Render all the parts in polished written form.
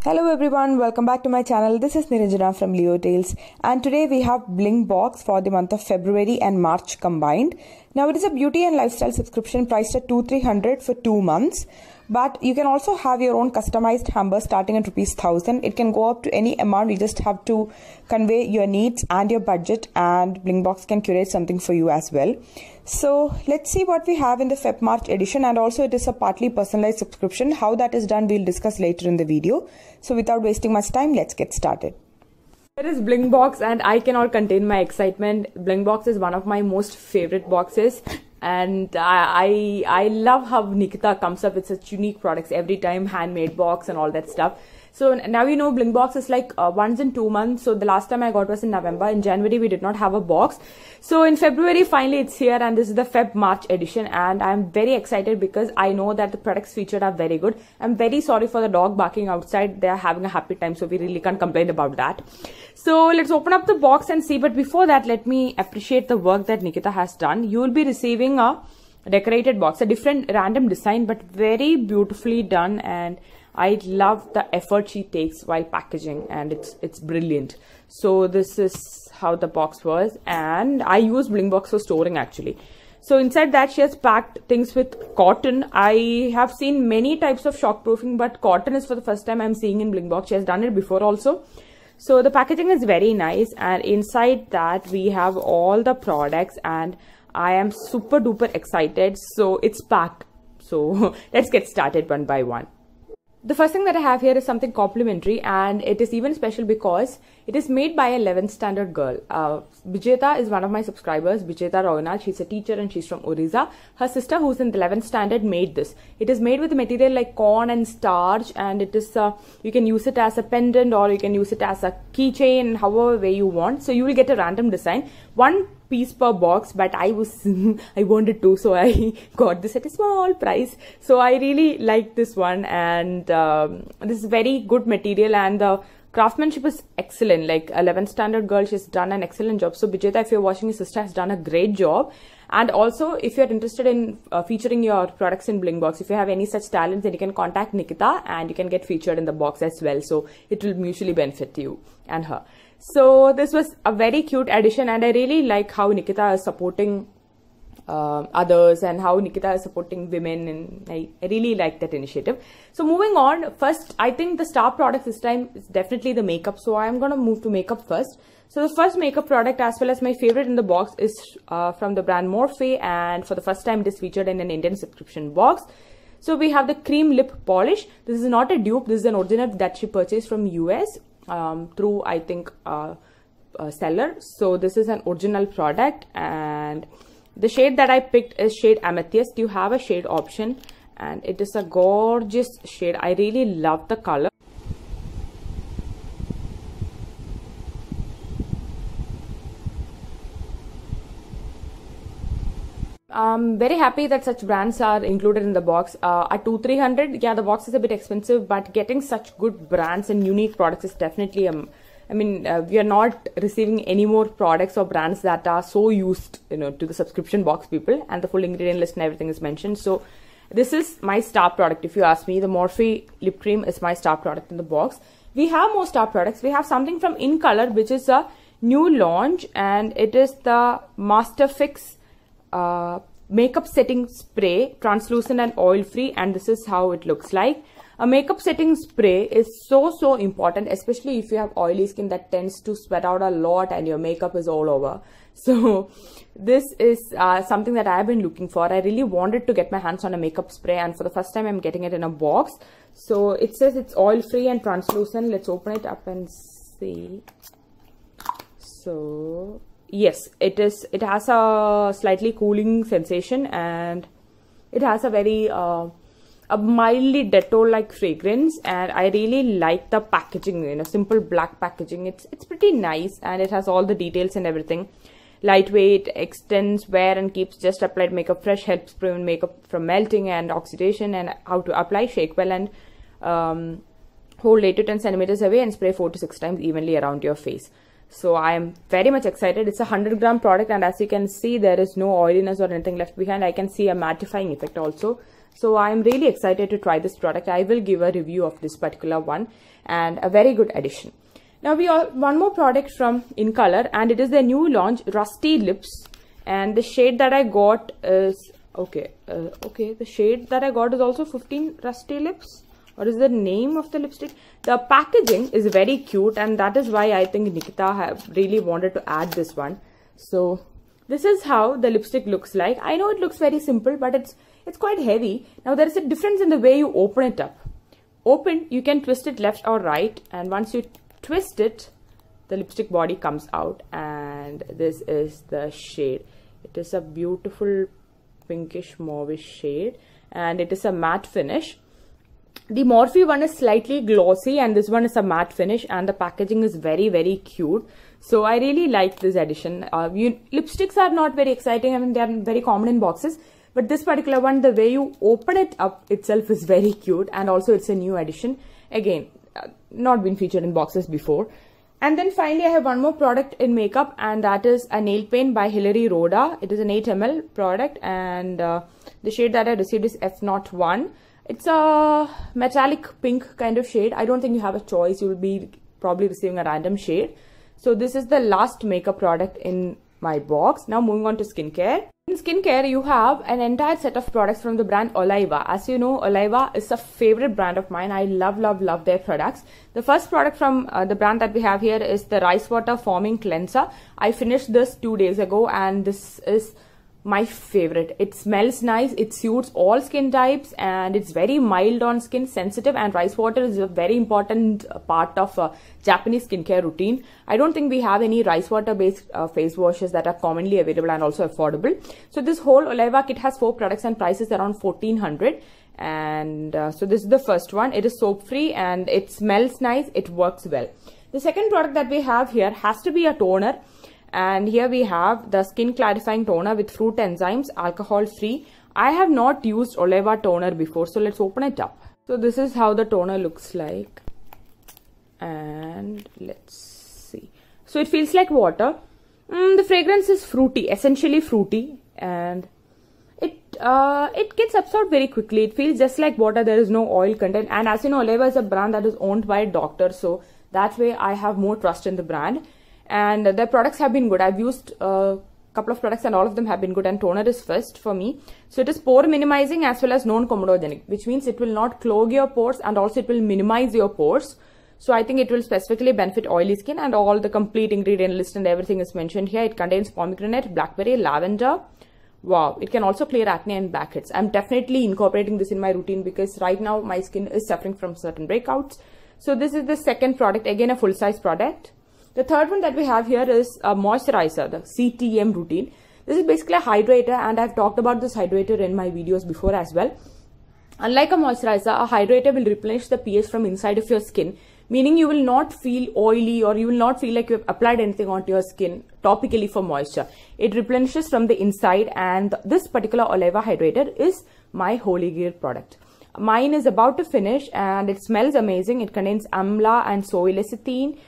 Hello everyone, welcome back to my channel. This is Niranjana from Leo Tales, and today we have Bling Box for the month of February and March combined. Now it is a beauty and lifestyle subscription priced at 2,300 for 2 months. But you can also have your own customized hampers starting at ₹1,000. It can go up to any amount. You just have to convey your needs and your budget, and Blingbox can curate something for you as well. So let's see what we have in the Feb March edition, and also it is a partly personalized subscription. How that is done we'll discuss later in the video. So without wasting much time, let's get started. Here is Blingbox, and I cannot contain my excitement. Blingbox is one of my most favorite boxes, and I love how Nikita comes up with such unique products every time, handmade box and all that stuff. So now you know Blingbox is like once in 2 months. So the last time I got was in November. In January we did not have a box. So in February finally it's here, and this is the Feb March edition, and I'm very excited because I know that the products featured are very good. I'm very sorry for the dog barking outside. They are having a happy time, so we really can't complain about that. So let's open up the box and see. But before that, let me appreciate the work that Nikita has done. You will be receiving a decorated box, a different random design, but very beautifully done, and I love the effort she takes while packaging, and it's brilliant. So this is how the box was, and I use Blingbox for storing actually. So inside that she has packed things with cotton. I have seen many types of shockproofing, but cotton is for the first time I'm seeing in Blingbox. She has done it before also. So the packaging is very nice, and inside that we have all the products, and I am super duper excited. So it's packed. So let's get started one by one. The first thing that I have here is something complimentary, and it is even special because it is made by a 11th standard girl. Vijeta is one of my subscribers, Vijeta Roynal. She's a teacher and she's from Orissa. Her sister, who's in the 11th standard, made this. It is made with a material like corn and starch, and it is you can use it as a pendant or you can use it as a keychain, however way you want. So you will get a random design, one piece per box, but I wanted to, so I got this at a small price. So I really like this one, and this is very good material, and the craftsmanship is excellent. Like 11th standard girl, she's done an excellent job. So Vijeta, if you're watching, your sister has done a great job. And also, if you're interested in featuring your products in Blingbox, if you have any such talents, then you can contact Nikita and you can get featured in the box as well. So it will mutually benefit you and her. So this was a very cute addition, and I really like how Nikita is supporting others and how Nikita is supporting women, and I really like that initiative. So moving on, first I think the star product this time is definitely the makeup. So I'm gonna move to makeup first. So the first makeup product, as well as my favorite in the box, is from the brand Morphe, and for the first time it is featured in an Indian subscription box. So we have the cream lip polish. This is not a dupe. This is an original that she purchased from US through, I think, seller. So this is an original product, and the shade that I picked is shade Amethyst. You have a shade option, and it is a gorgeous shade. I really love the color. I'm very happy that such brands are included in the box. At 2,300, yeah, the box is a bit expensive, but getting such good brands and unique products is definitely we are not receiving any more products or brands that are so used, to the subscription box people, and the full ingredient list and everything is mentioned. So this is my star product. If you ask me, the Morphe lip cream is my star product in the box. We have more star products. We have something from In Color, which is a new launch, and it is the Master Fix makeup setting spray, translucent and oil free, and this is how it looks like. A makeup setting spray is so important, especially if you have oily skin that tends to sweat out a lot and your makeup is all over. So this is something that I have been looking for. I really wanted to get my hands on a makeup spray, and for the first time I'm getting it in a box. So it says it's oil free and translucent. Let's open it up and see. So yes, it is. It has a slightly cooling sensation, and it has a very a mildly Dettol-like fragrance, and I really like the packaging. Simple black packaging. It's pretty nice, and it has all the details and everything. Lightweight, extends wear and keeps just applied makeup fresh, helps prevent makeup from melting and oxidation, and how to apply, shake well, and hold 8 to 10 centimeters away and spray 4 to 6 times evenly around your face. So I am very much excited. It's a 100-gram product, and as you can see, there is no oiliness or anything left behind. I can see a mattifying effect also. So I'm really excited to try this product. I will give a review of this particular one, and a very good addition. Now we have one more product from In Color, and it is their new launch Rusty Lips, and the shade that I got is the shade that I got is also 15 Rusty Lips. What is the name of the lipstick? The packaging is very cute, and that is why I think Nikita have really wanted to add this one. So this is how the lipstick looks like. I know it looks very simple, but it's quite heavy. Now there is a difference in the way you open it up. Open, you can twist it left or right, and once you twist it, the lipstick body comes out, and this is the shade. It is a beautiful pinkish mauve shade, and it is a matte finish. The Morphe one is slightly glossy, and this one is a matte finish, and the packaging is very, very cute. So I really like this addition. Lipsticks are not very exciting. I mean, they are very common in boxes, but this particular one, the way you open it up itself is very cute, and also it's a new addition. Again, not been featured in boxes before. And then finally, I have one more product in makeup, and that is a nail paint by Hilary Rhoda. It is an 8 ml product, and the shade that I received is F01. It's a metallic pink kind of shade. I don't think you have a choice. You will be probably receiving a random shade. So this is the last makeup product in my box. Now moving on to skincare. In skincare, you have an entire set of products from the brand Oliva. As you know, Oliva is a favorite brand of mine. I love their products. The first product from the brand that we have here is the Rice Water Foaming Cleanser. I finished this 2 days ago, and this is my favorite. It smells nice, it suits all skin types, and it's very mild on skin, sensitive, and rice water is a very important part of Japanese skincare routine. I don't think we have any rice water based face washes that are commonly available and also affordable. So this whole Oliva kit has 4 products and prices around 1400, and so this is the first one. It is soap free, and it smells nice, it works well. The second product that we have here has to be a toner. And here we have the skin clarifying toner with fruit enzymes, alcohol free. I have not used Oliva toner before, so let's open it up. So this is how the toner looks like, and let's see. So it feels like water. The fragrance is fruity, essentially fruity, and it gets absorbed very quickly. It feels just like water. There is no oil content, and as you know, Oliva is a brand that is owned by a doctor, so that way I have more trust in the brand. And their products have been good. I've used a couple of products, and all of them have been good, and toner is first for me. So it is pore minimizing as well as non-comedogenic, which means it will not clog your pores, and also it will minimize your pores. So I think it will specifically benefit oily skin, and all the complete ingredient list and everything is mentioned here. It contains pomegranate, blackberry, lavender. Wow, it can also clear acne and blackheads. I'm definitely incorporating this in my routine because right now my skin is suffering from certain breakouts. So this is the second product, again a full-size product. The third one that we have here is a moisturizer, the CTM routine. This is basically a hydrator, and I've talked about this hydrator in my videos before as well. Unlike a moisturizer, a hydrator will replenish the pH from inside of your skin, meaning you will not feel oily, or you will not feel like you have applied anything onto your skin topically for moisture. It replenishes from the inside, and this particular Oliva hydrator is my holy grail product. Mine is about to finish, and it smells amazing. It contains amla and soy lecithin.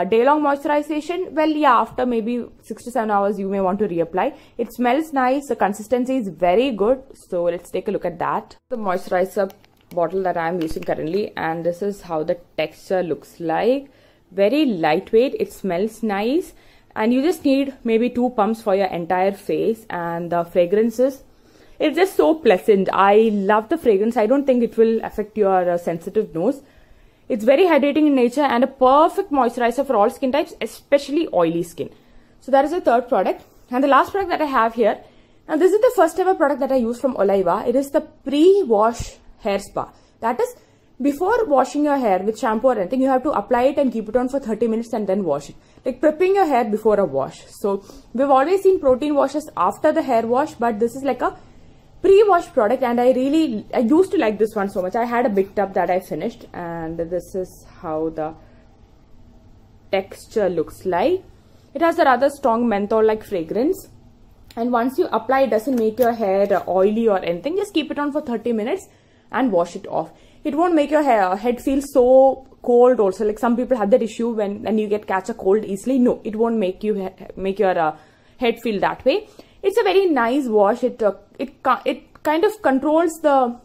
Day-long moisturization, well, yeah, after maybe 6 to 7 hours you may want to reapply. It smells nice, the consistency is very good, so let's take a look at that. The moisturizer bottle that I am using currently, and this is how the texture looks like. Very lightweight, it smells nice, and you just need maybe 2 pumps for your entire face. And the fragrances, it's just so pleasant. I love the fragrance. I don't think it will affect your sensitive nose. It's very hydrating in nature and a perfect moisturizer for all skin types, especially oily skin. So that is the third product. And the last product that I have here, now this is the first ever product that I use from Oliva. It is the pre-wash hair spa. That is, before washing your hair with shampoo or anything, you have to apply it and keep it on for 30 minutes and then wash it. Like prepping your hair before a wash. So we've always seen protein washes after the hair wash, but this is like a pre-wash product, and I used to like this one so much. I had a big tub that I finished, and this is how the texture looks like. It has a rather strong menthol-like fragrance, and once you apply, it doesn't make your hair oily or anything. Just keep it on for 30 minutes and wash it off. It won't make your head feel so cold also. Like some people have that issue when you catch a cold easily. No, it won't make your head feel that way. It's a very nice wash. It kind of controls the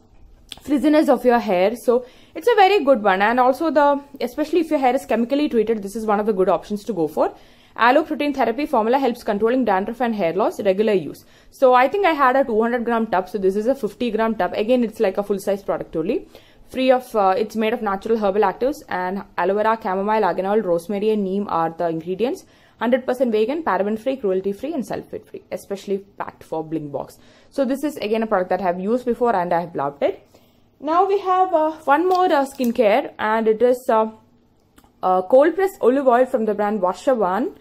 frizziness of your hair. So it's a very good one. And also especially if your hair is chemically treated, this is one of the good options to go for. Aloe protein therapy formula helps controlling dandruff and hair loss, regular use. So I think I had a 200-gram tub. So this is a 50-gram tub. Again, it's like a full-size product only. Free of, it's made of natural herbal actives, and aloe vera, chamomile, argan, rosemary and neem are the ingredients. 100% vegan, paraben-free, cruelty-free and sulfate-free, especially packed for Blingbox. So this is again a product that I have used before and I have loved it. Now we have one more skincare, and it is cold pressed olive oil from the brand Varshavan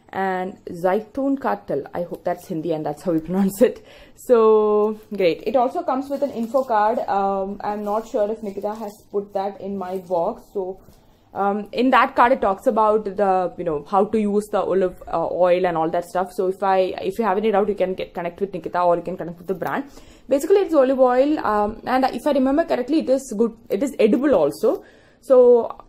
and Zaitun Kartal. I hope that's Hindi and that's how we pronounce it. So great. It also comes with an info card. I'm not sure if Nikita has put that in my box. So in that card it talks about the how to use the olive oil and all that stuff. So if you have any doubt, you can connect with Nikita or you can connect with the brand. Basically it's olive oil, and if I remember correctly, it is good. It is edible also. So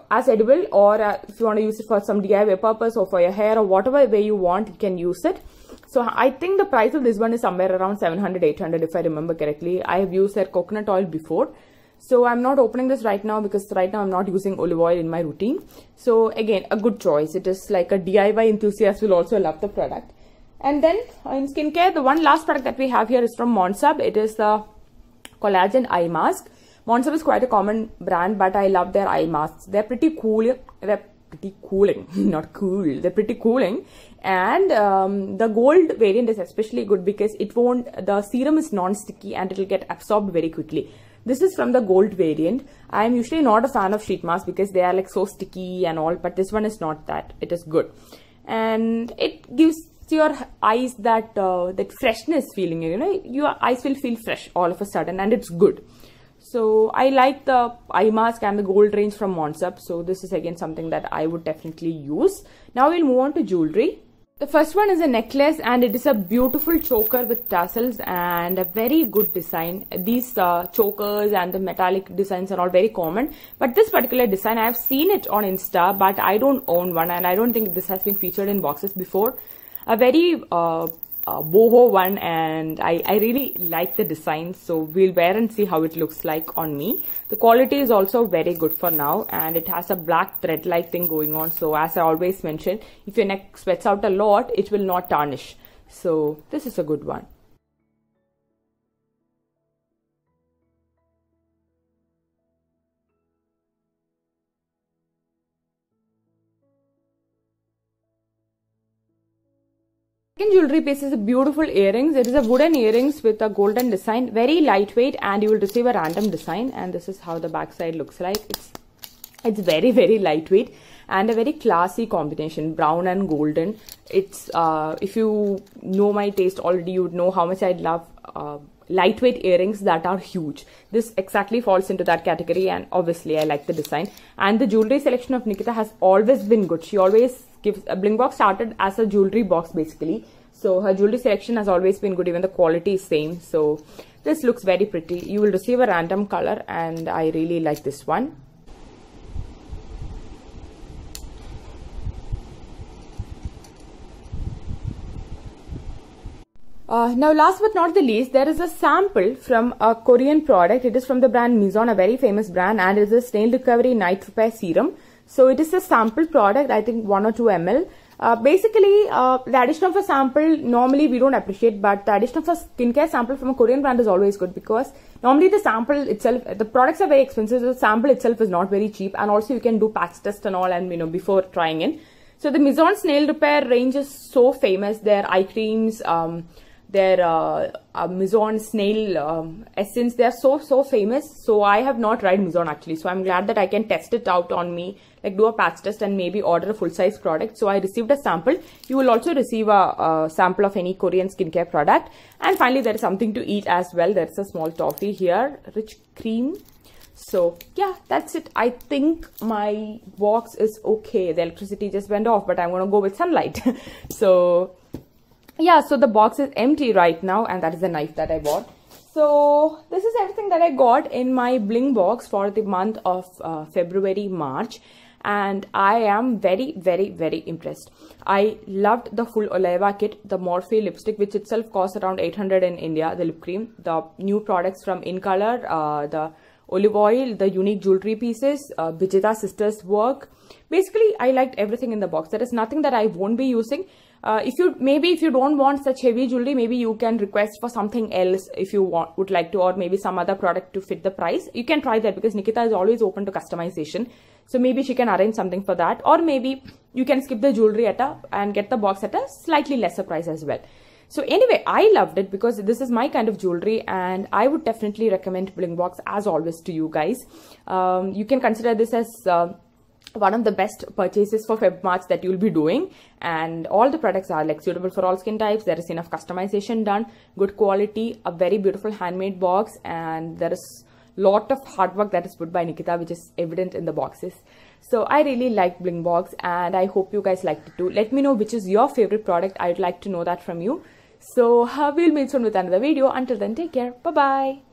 as edible, or if you want to use it for some DIY purpose or for your hair or whatever way you want, you can use it. So I think the price of this one is somewhere around 700-800 if I remember correctly. I have used their coconut oil before. So I'm not opening this right now because right now I'm not using olive oil in my routine. So again, a good choice. It is like a DIY enthusiast will also love the product. And then in skincare, the one last product that we have here is from Morphe. It is the collagen eye mask. Morphe is quite a common brand, but I love their eye masks. They're pretty cool. They're pretty cooling, not cool. They're pretty cooling. And the gold variant is especially good because the serum is non-sticky and it will get absorbed very quickly. This is from the gold variant. I am usually not a fan of sheet masks because they are like so sticky and all, but this one is not that. It is good. And it gives your eyes that freshness feeling, your eyes will feel fresh all of a sudden, and it's good. So I like the eye mask and the gold range from Morphe. So this is again something that I would definitely use. Now we'll move on to jewelry. The first one is a necklace, and it is a beautiful choker with tassels and a very good design. These chokers and the metallic designs are all very common, but this particular design, I have seen it on Insta, but I don't own one, and I don't think this has been featured in boxes before. A very boho one, and I really like the design, so we'll wear and see how it looks like on me. The quality is also very good for now, and it has a black thread like thing going on. So as I always mention, if your neck sweats out a lot, it will not tarnish. So this is a good one. Second jewelry piece is a beautiful earrings. It is a wooden earrings with a golden design, very lightweight, and you will receive a random design, and this is how the back side looks like. It's very, very lightweight and a very classy combination, brown and golden. It's if you know my taste already, you would know how much I love lightweight earrings that are huge. This exactly falls into that category, and obviously I like the design. And the jewelry selection of Nikita has always been good. She always gives Blingbox started as a jewelry box basically, so her jewelry selection has always been good. Even the quality is same. So this looks very pretty. You will receive a random color, and I really like this one. Now last but not the least, there is a sample from a Korean product. It is from the brand Mizon, a very famous brand, and it is a stain recovery night repair serum. So it is a sample product, I think 1 or 2 ml. Basically, the addition of a sample normally we don't appreciate, but the addition of a skincare sample from a Korean brand is always good, because normally the sample itself, the products are very expensive, so the sample itself is not very cheap, and also you can do patch test and all, and before trying in. So the Mizon nail repair range is so famous. Their eye creams, their Mizon snail essence, they are so famous. So I have not tried Mizon actually, so I'm glad that I can test it out on me, like do a patch test and maybe order a full size product. So I received a sample. You will also receive a sample of any Korean skincare product. And finally, there is something to eat as well. There's a small toffee here, rich cream. So yeah, that's it. I think my box is okay. The electricity just went off, but I'm going to go with sunlight. So yeah, so the box is empty right now, and that is the knife that I bought. So this is everything that I got in my Bling box for the month of February, March. And I am very, very, very impressed. I loved the full Oleva kit, the Morphe lipstick, which itself costs around 800 in India, the lip cream, the new products from In Color, the olive oil, the unique jewelry pieces, Vijita Sisters work. Basically, I liked everything in the box. There is nothing that I won't be using. If you don't want such heavy jewelry, maybe you can request for something else if you would like to, or maybe some other product to fit the price. You can try that because Nikita is always open to customization. So maybe she can arrange something for that, or maybe you can skip the jewelry and get the box at a slightly lesser price as well. So anyway, I loved it because this is my kind of jewelry, and I would definitely recommend Blingbox as always to you guys. You can consider this as one of the best purchases for Feb March that you'll be doing, and all the products are like suitable for all skin types. There is enough customization done, good quality, a very beautiful handmade box, and there is lot of hard work that is put by Nikita, which is evident in the boxes. So I really like Blingbox, and I hope you guys liked it too. Let me know which is your favorite product. I'd like to know that from you. So we'll meet soon with another video. Until then, take care. Bye bye.